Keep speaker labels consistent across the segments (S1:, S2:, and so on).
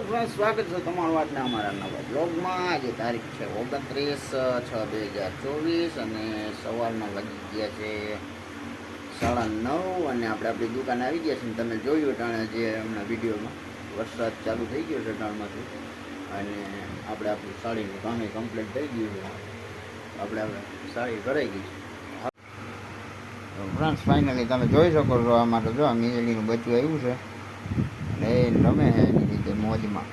S1: Friend, સ્વાગત છે તમારું આજના અમારા નવા બ્લોગમાં. આજે તારીખ છે 29/6/2024 અને સવારના વાગી ગયા છે 9:30 અને આપણે આપણી દુકાને આવી ગયા છીએ. તમે જોયું ટાણે જે હમણાં વિડીયોમાં વરસાદ ચાલુ થઈ ગયો છે ટાણમાંથી, અને આપણે આપણી સાડીનું કામ કમ્પ્લીટ થઈ ગયું છે. આપણે સાડી ભરાઈ ગઈ છે. ફ્રેન્ડ્સ, ફાઇનલી તમે જોઈ શકો છો, આમાં તો જો આ મીજળીનું બચ્ચું આવ્યું છે અને એ રમે છે એની રીતે મોજમાં.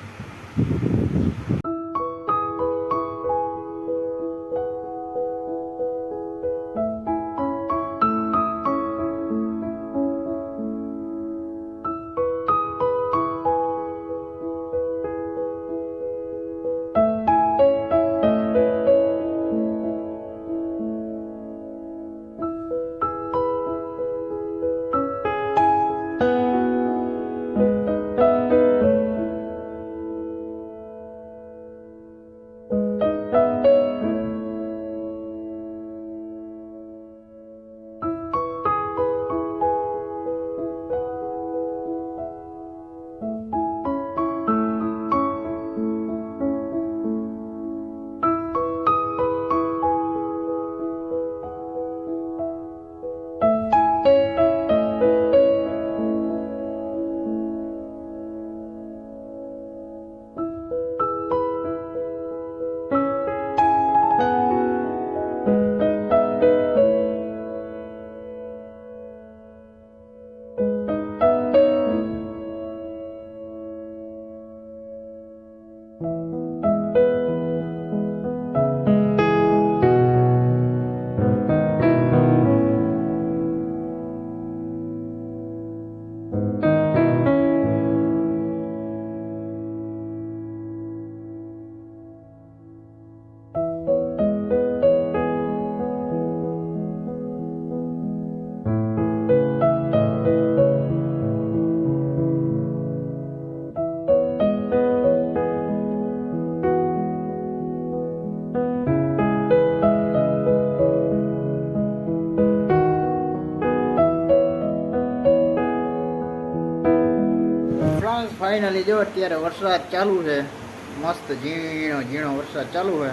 S1: ફાઇનલી જો અત્યારે વરસાદ ચાલુ છે, મસ્ત ઝીણો ઝીણો વરસાદ ચાલુ છે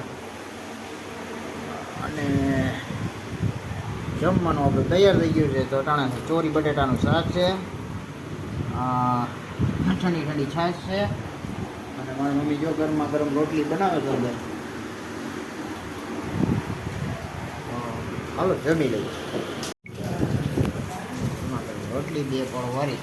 S1: અને જમવાનું આપણે તૈયાર થઈ ગયું છે. તો ટાણે ચોરી બટેટાનું શાક છે, ઠંડી ઠંડી છાશ છે અને મારી મમ્મી જો ગરમા ગરમ રોટલી બનાવે છે અંદર. હાલો જમી લઈએ. રોટલી 2 પળ વારી.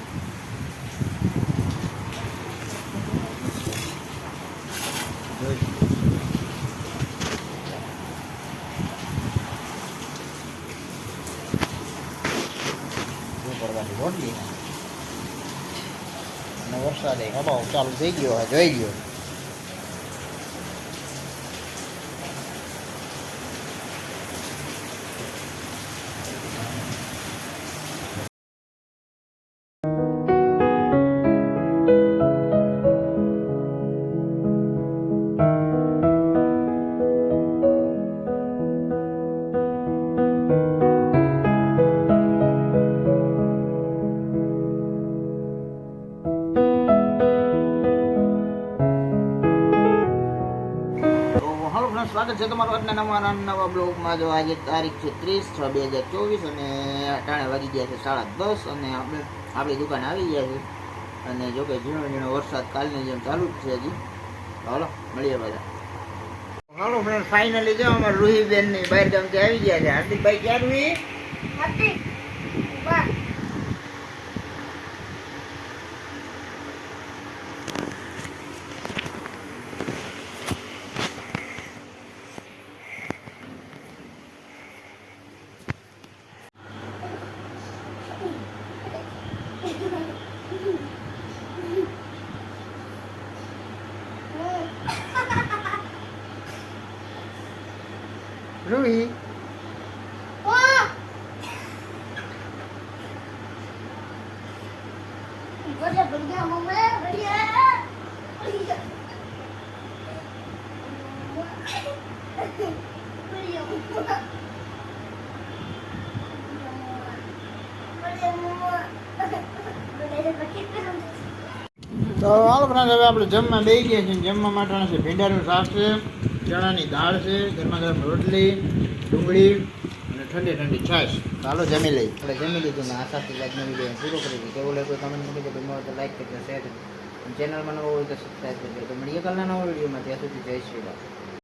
S1: રોટલી અને વરસાદ હબાવ ચાલુ થઈ ગયો, જોઈ ગયો. સ્વાગત છે તમારું આજના નવા બ્લોગમાં. જો આજે તારીખ છે 30/6/2024 અને ટાણે વાગી ગયા છે 10:30 અને આપણે આપણી દુકાને આવી ગયા છે. અને જો કે ઝીણો ઝીણો વરસાદ કાલની જેમ ચાલુ જ છે હજી. હાલો મળીએ બધા. હાલો ફ્રેન્ડ, ફાઇનલી જો અમારે રૂહીબેનની બહાર ગામથી આવી ગયા છે. હાર્દિકભાઈ ક્યાં રૂહી? Ruhi. बढ़िया बढ़िया मम्मा बढ़िया बढ़िया बढ़िया मम्मा बढ़िया मम्मा बढ़िया તો હાલો ફ્રેન્ડ, હવે આપણે જમવા બેસી ગયા છીએ. જમવા માટે છે ભીંડાનું શાક છે, ચણાની દાળ છે, ગરમા ગરમ રોટલી, ડુંગળી અને ઠંડી ઠંડી છાશ. ચાલો જમી લઈ. આપણે જમી લીધું ને આ સાથે આજનો વિડીયો પૂરો કરી દીધો. કેવું લાગ્યું કમેન્ટ મૂકી દો. ગમ્યો હોય તો લાઈક કરજો, શેર કરજો. ચેનલમાં નવો હોય તો સબસ્ક્રાઈબ કરજો. તો મળીએ કાલના નવા વિડીયોમાં. ત્યાં સુધી જય શ્રી રામ.